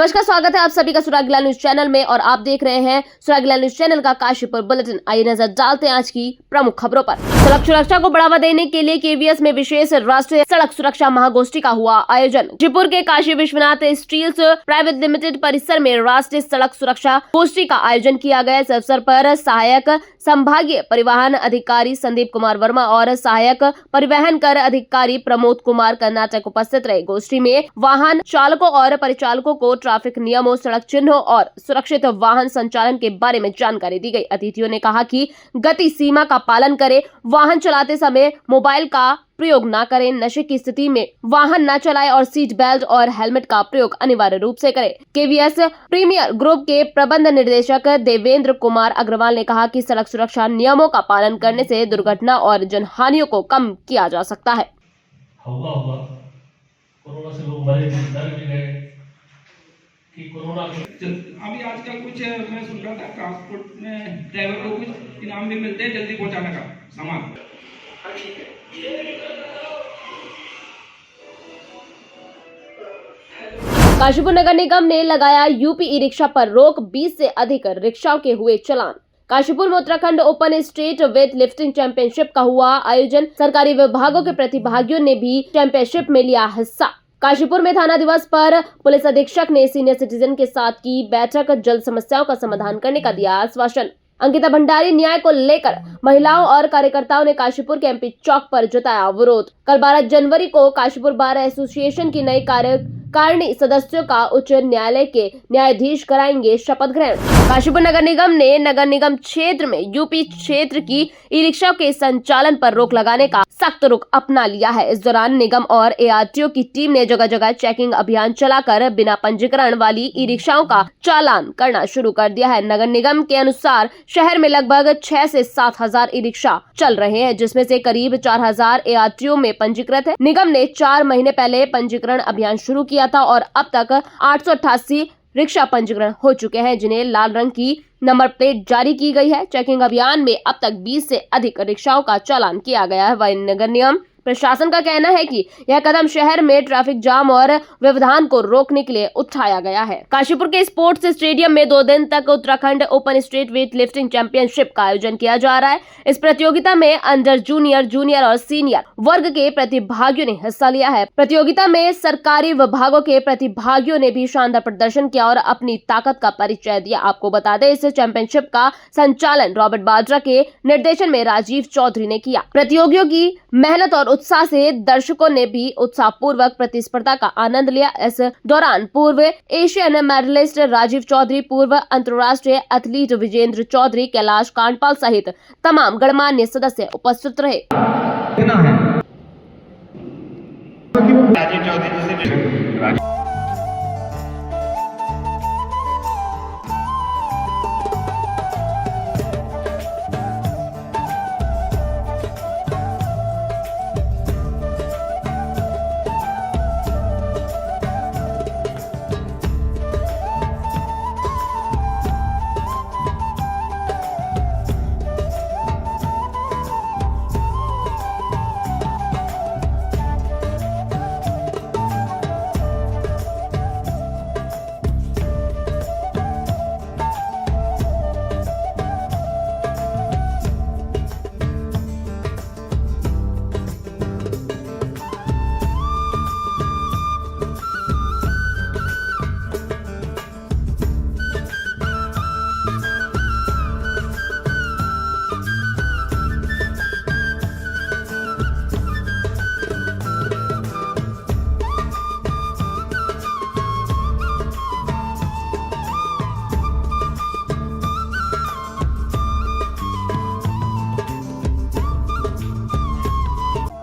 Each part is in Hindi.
नमस्कार, स्वागत है आप सभी का सुरागीला न्यूज चैनल में और आप देख रहे हैं सुरागीला न्यूज चैनल का काशीपुर बुलेटिन। आइए नजर डालते हैं आज की प्रमुख खबरों पर। सड़क सुरक्षा को बढ़ावा देने के लिए केवीएस में विशेष राष्ट्रीय सड़क सुरक्षा महागोष्ठी का हुआ आयोजन। काशीपुर के Kashi Vishwanath steels private limited परिसर में राष्ट्रीय सड़क सुरक्षा गोष्ठी का आयोजन किया गया। इस अवसर पर सहायक संभागीय परिवहन अधिकारी संदीप कुमार वर्मा और सहायक परिवहन कर अधिकारी प्रमोद कुमार कर्नाटक उपस्थित रहे। गोष्ठी में वाहन चालकों और परिचालकों को ट्रैफिक नियमों, सड़क चिन्हों और सुरक्षित वाहन संचालन के बारे में जानकारी दी गई। अतिथियों ने कहा कि गति सीमा का पालन करें, वाहन चलाते समय मोबाइल का प्रयोग न करें, नशे की स्थिति में वाहन न चलाएं और सीट बेल्ट और हेलमेट का प्रयोग अनिवार्य रूप से करें। केवीएस प्रीमियर ग्रुप के प्रबंध निर्देशक देवेंद्र कुमार अग्रवाल ने कहा कि सड़क सुरक्षा नियमों का पालन करने से दुर्घटना और जनहानियों को कम किया जा सकता है। कोरोना से लोग मरे, डर भी गए कि कोरोना अभी आजकल कुछ मैं सुन रहा था ट्रांसपोर्ट में ड्राइवर को कुछ इनाम भी मिलते हैं जल्दी पहुंचाने का सामान। काशीपुर नगर निगम ने लगाया यूपी ई रिक्शा पर रोक, 20 से अधिक रिक्शाओं के हुए चालान। काशीपुर में Uttarakhand open state weight lifting championship का हुआ आयोजन। सरकारी विभागों के प्रतिभागियों ने भी चैंपियनशिप में लिया हिस्सा। काशीपुर में थाना दिवस पर पुलिस अधीक्षक ने सीनियर सिटीजन के साथ की बैठक, जल्द समस्याओं का समाधान करने का दिया आश्वासन। अंकिता भंडारी न्याय को लेकर महिलाओं और कार्यकर्ताओं ने काशीपुर के एमपी चौक पर जताया विरोध। कल 12 जनवरी को काशीपुर बार एसोसिएशन की नई कार्यकारिणी सदस्यों का उच्च न्यायालय के न्यायाधीश कराएंगे शपथ ग्रहण। काशीपुर नगर निगम ने नगर निगम क्षेत्र में यूपी क्षेत्र की ई रिक्शा के संचालन पर रोक लगाने का सख्त रुख अपना लिया है। इस दौरान निगम और एआरटीओ की टीम ने जगह जगह चेकिंग अभियान चलाकर बिना पंजीकरण वाली ई रिक्शाओं का चालान करना शुरू कर दिया है। नगर निगम के अनुसार शहर में लगभग 6 से 7 हजार ई रिक्शा चल रहे हैं, जिसमें से करीब 4,000 एआरटीओ में पंजीकृत है। निगम ने 4 महीने पहले पंजीकरण अभियान शुरू किया था और अब तक 888 रिक्शा पंजीकरण हो चुके हैं, जिन्हें लाल रंग की नंबर प्लेट जारी की गई है। चेकिंग अभियान में अब तक 20 से अधिक रिक्शाओं का चालान किया गया है। वहीं नगर निगम प्रशासन का कहना है कि यह कदम शहर में ट्रैफिक जाम और व्यवधान को रोकने के लिए उठाया गया है। काशीपुर के स्पोर्ट्स स्टेडियम में 2 दिन तक Uttarakhand open state weight lifting championship का आयोजन किया जा रहा है। इस प्रतियोगिता में अंडर जूनियर और सीनियर वर्ग के प्रतिभागियों ने हिस्सा लिया है। प्रतियोगिता में सरकारी विभागों के प्रतिभागियों ने भी शानदार प्रदर्शन किया और अपनी ताकत का परिचय दिया। आपको बता दें, इस चैंपियनशिप का संचालन रॉबर्ट बाड्रा के निर्देशन में राजीव चौधरी ने किया। प्रतियोगियों की मेहनत और उत्साह से दर्शकों ने भी उत्साहपूर्वक प्रतिस्पर्धा का आनंद लिया। इस दौरान पूर्व एशियन मेडलिस्ट राजीव चौधरी, पूर्व अंतर्राष्ट्रीय एथलीट विजेंद्र चौधरी, कैलाश कांडपाल सहित तमाम गणमान्य सदस्य उपस्थित रहे।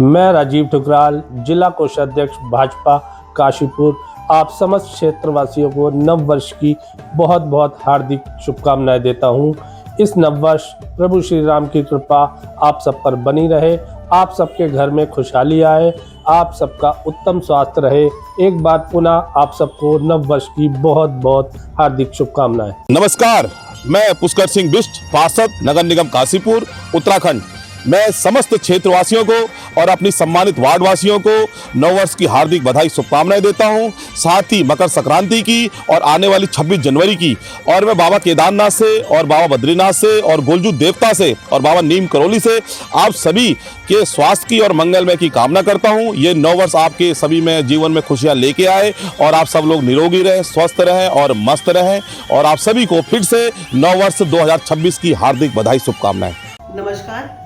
मैं राजीव ठुकराल, जिला कोषाध्यक्ष भाजपा काशीपुर, आप समस्त क्षेत्रवासियों को नव वर्ष की बहुत बहुत हार्दिक शुभकामनाएं देता हूं। इस नव वर्ष प्रभु श्री राम की कृपा आप सब पर बनी रहे, आप सबके घर में खुशहाली आए, आप सबका उत्तम स्वास्थ्य रहे। एक बार पुनः आप सबको नव वर्ष की बहुत बहुत हार्दिक शुभकामनाएं। नमस्कार, मैं पुष्कर सिंह बिष्ट, पार्षद नगर निगम काशीपुर उत्तराखंड। मैं समस्त क्षेत्रवासियों को और अपनी सम्मानित वार्डवासियों को नववर्ष की हार्दिक बधाई शुभकामनाएं देता हूं। साथ ही मकर संक्रांति की और आने वाली 26 जनवरी की, और मैं बाबा केदारनाथ से और बाबा बद्रीनाथ से और गोलजू देवता से और बाबा नीम करौली से आप सभी के स्वास्थ्य की और मंगलमय की कामना करता हूं। ये नव वर्ष आपके सभी में जीवन में खुशियां लेके आए और आप सब लोग निरोगी रहें, स्वस्थ रहें और मस्त रहें, और आप सभी को फिर से नव वर्ष 2026 की हार्दिक बधाई शुभकामनाएं। नमस्कार,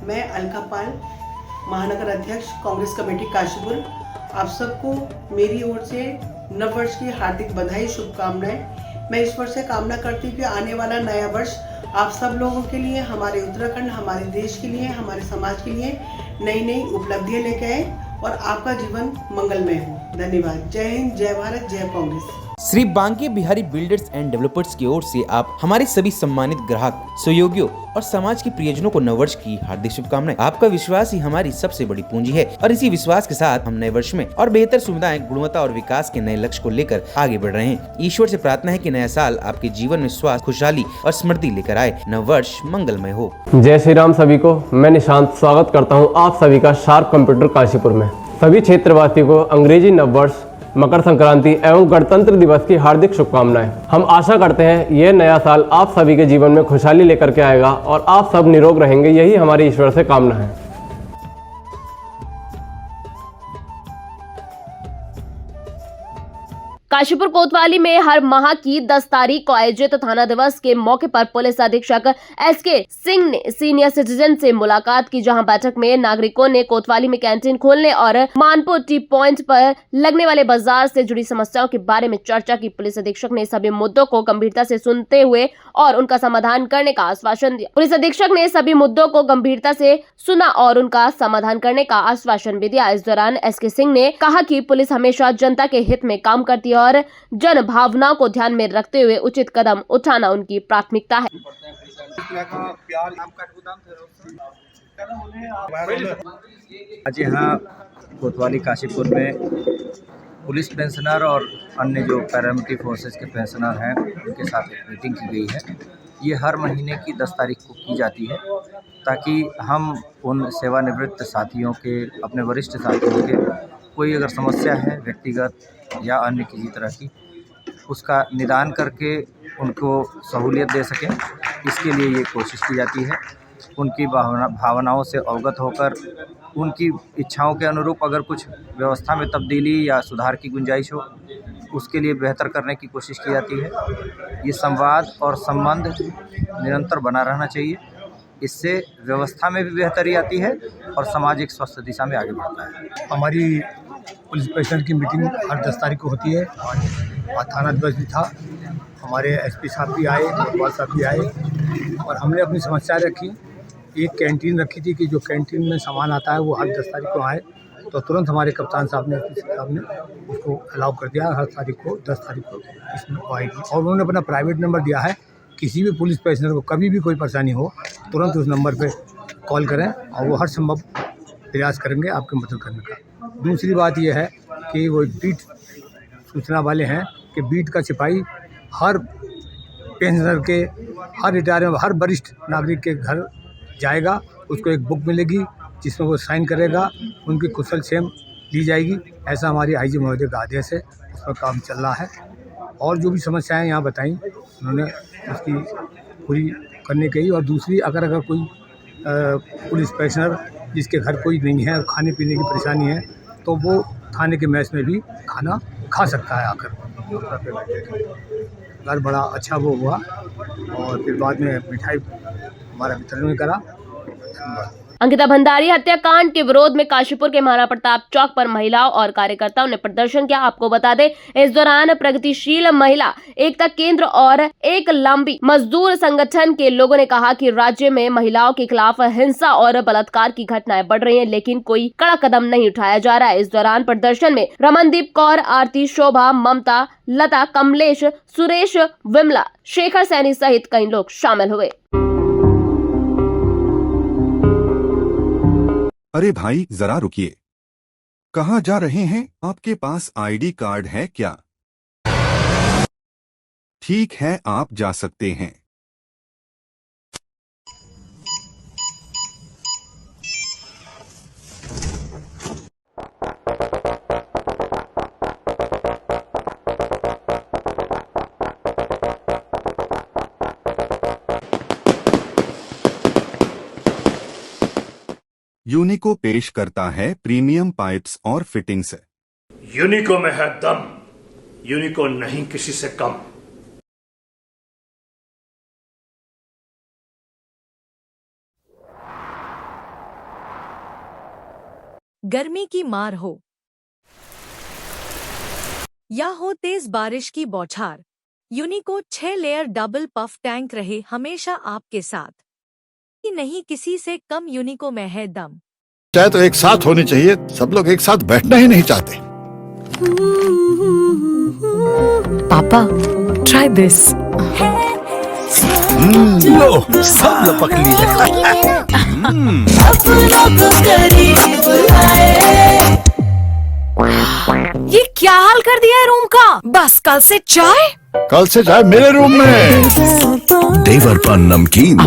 मैं अलका पाल, महानगर अध्यक्ष कांग्रेस कमेटी काशीपुर। आप सबको मेरी ओर से नव वर्ष की हार्दिक बधाई शुभकामनाएं। मैं ईश्वर से कामना करती हूँ कि आने वाला नया वर्ष आप सब लोगों के लिए, हमारे उत्तराखंड, हमारे देश के लिए, हमारे समाज के लिए नई नई उपलब्धियां लेके आए और आपका जीवन मंगलमय हो। धन्यवाद। जय हिंद, जय भारत, जय Congress. Shri Banke Bihari builders and developers की ओर से आप हमारे सभी सम्मानित ग्राहक, सहयोगियों और समाज के प्रियजनों को नववर्ष की हार्दिक शुभकामनाएं। आपका विश्वास ही हमारी सबसे बड़ी पूंजी है और इसी विश्वास के साथ हम नए वर्ष में और बेहतर सुविधाएं, गुणवत्ता और विकास के नए लक्ष्य को लेकर आगे बढ़ रहे हैं। ईश्वर से प्रार्थना है कि नया साल आपके जीवन में स्वास्थ्य, खुशहाली और समृद्धि लेकर आए। नव वर्ष मंगलमय हो। जय श्री राम सभी को। मैं निशांत स्वागत करता हूं आप सभी का शार्प कंप्यूटर काशीपुर में। सभी क्षेत्रवासियों को अंग्रेजी नव वर्ष, मकर संक्रांति एवं गणतंत्र दिवस की हार्दिक शुभकामनाएं। हम आशा करते हैं ये नया साल आप सभी के जीवन में खुशहाली लेकर के आएगा और आप सब निरोग रहेंगे, यही हमारी ईश्वर से कामना है। काशीपुर कोतवाली में हर माह की 10 तारीख को आयोजित थाना दिवस के मौके पर पुलिस अधीक्षक एसके सिंह ने सीनियर सिटीजन से मुलाकात की, जहां बैठक में नागरिकों ने कोतवाली में कैंटीन खोलने और मानपुर टी पॉइंट पर लगने वाले बाजार से जुड़ी समस्याओं के बारे में चर्चा की। पुलिस अधीक्षक ने सभी मुद्दों को गंभीरता से सुनते हुए और उनका समाधान करने का आश्वासन दिया। पुलिस अधीक्षक ने सभी मुद्दों को गंभीरता से सुना और उनका समाधान करने का आश्वासन भी दिया। इस दौरान एसके सिंह ने कहा कि पुलिस हमेशा जनता के हित में काम करती है और जन भावनाओं को ध्यान में रखते हुए उचित कदम उठाना उनकी प्राथमिकता है। आज यहाँ कोतवाली काशीपुर में पुलिस पेंशनर और अन्य जो पैरामिलिट्री फोर्सेस के पेंशनर हैं उनके साथ एक मीटिंग की गई है। ये हर महीने की 10 तारीख को की जाती है ताकि हम उन सेवानिवृत्त साथियों के, अपने वरिष्ठ साथियों के कोई अगर समस्या है व्यक्तिगत या अन्य किसी तरह की, उसका निदान करके उनको सहूलियत दे सकें, इसके लिए ये कोशिश की जाती है। उनकी भावनाओं से अवगत होकर उनकी इच्छाओं के अनुरूप अगर कुछ व्यवस्था में तब्दीली या सुधार की गुंजाइश हो, उसके लिए बेहतर करने की कोशिश की जाती है। ये संवाद और संबंध निरंतर बना रहना चाहिए। इससे व्यवस्था में भी बेहतरी आती है और समाज एक स्वस्थ दिशा में आगे बढ़ता है। हमारी पुलिस पेंशन की मीटिंग हर 10 तारीख को होती है और थाना दिवस भी था। हमारे एसपी साहब भी आए, कोतवाल साहब भी आए और हमने अपनी समस्याएं रखी। एक कैंटीन रखी थी कि जो कैंटीन में सामान आता है वो हर 10 तारीख को आए, तो तुरंत हमारे कप्तान साहब ने उसको अलाउ कर दिया। हर तारीख को 10 तारीख को इसमें आएगी और उन्होंने अपना प्राइवेट नंबर दिया है। किसी भी पुलिस पेंशनर को कभी भी कोई परेशानी हो तुरंत उस नंबर पे कॉल करें और वो हर संभव प्रयास करेंगे आपकी मदद करने का। दूसरी बात यह है कि वो बीट सूचना वाले हैं कि बीट का सिपाही हर पेंशनर के, हर रिटायर, हर वरिष्ठ नागरिक के घर जाएगा, उसको एक बुक मिलेगी जिसमें वो साइन करेगा, उनकी कुशल क्षेम ली जाएगी। ऐसा हमारी आईजी महोदय का आदेश है, उस पर काम चल रहा है। और जो भी समस्याएं यहाँ बताई उन्होंने उसकी पूरी करने की। और दूसरी, अगर कोई पुलिस पेंशनर जिसके घर कोई नहीं है और खाने पीने की परेशानी है तो वो थाने के मेस में भी खाना खा सकता है आकर। घर बड़ा अच्छा वो हुआ और फिर बाद में मिठाई हमारा वितरण भी करा। अंकिता भंडारी हत्याकांड के विरोध में काशीपुर के महाराणा प्रताप चौक पर महिलाओं और कार्यकर्ताओं ने प्रदर्शन किया। आपको बता दें, इस दौरान प्रगतिशील महिला एकता केंद्र और एक लंबी मजदूर संगठन के लोगों ने कहा कि राज्य में महिलाओं के खिलाफ हिंसा और बलात्कार की घटनाएं बढ़ रही हैं, लेकिन कोई कड़ा कदम नहीं उठाया जा रहा है। इस दौरान प्रदर्शन में रमनदीप कौर, आरती, शोभा, ममता, लता, कमलेश, सुरेश, विमला, शेखर सैनी सहित कई लोग शामिल हुए। अरे भाई जरा रुकिए, कहाँ जा रहे हैं? आपके पास आईडी कार्ड है क्या? ठीक है, आप जा सकते हैं। यूनिको पेश करता है प्रीमियम पाइप्स और फिटिंग्स। यूनिको में है दम, यूनिको नहीं किसी से कम। गर्मी की मार हो या हो तेज बारिश की बौछार, यूनिको 6 लेयर डबल पफ टैंक रहे हमेशा आपके साथ। कि नहीं किसी से कम, यूनिको में है दम। चाहे तो एक साथ होनी चाहिए, सब लोग एक साथ बैठना ही नहीं चाहते। पापा ट्राई दिस। लो सब लपक ली। ये क्या हाल कर दिया है रूम का? बस कल से चाय मेरे रूम में। देवर पान नमकीन।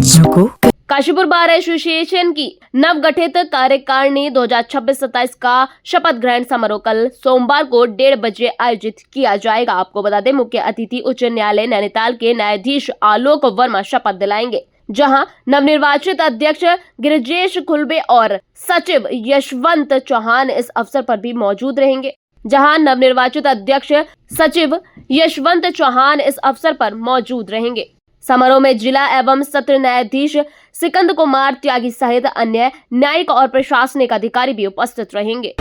काशीपुर बार एसोसिएशन की नवगठित कार्यकारिणी 2026-27 का शपथ ग्रहण समारोह कल सोमवार को 1:30 बजे आयोजित किया जाएगा। आपको बता दें, मुख्य अतिथि उच्च न्यायालय नैनीताल के न्यायाधीश आलोक वर्मा शपथ दिलाएंगे, जहां नवनिर्वाचित अध्यक्ष गिरिजेश खुलबे और सचिव यशवंत चौहान इस अवसर पर भी मौजूद रहेंगे। समारोह में जिला एवं सत्र न्यायाधीश सिकंद कुमार त्यागी सहित अन्य न्यायिक और प्रशासनिक अधिकारी भी उपस्थित रहेंगे।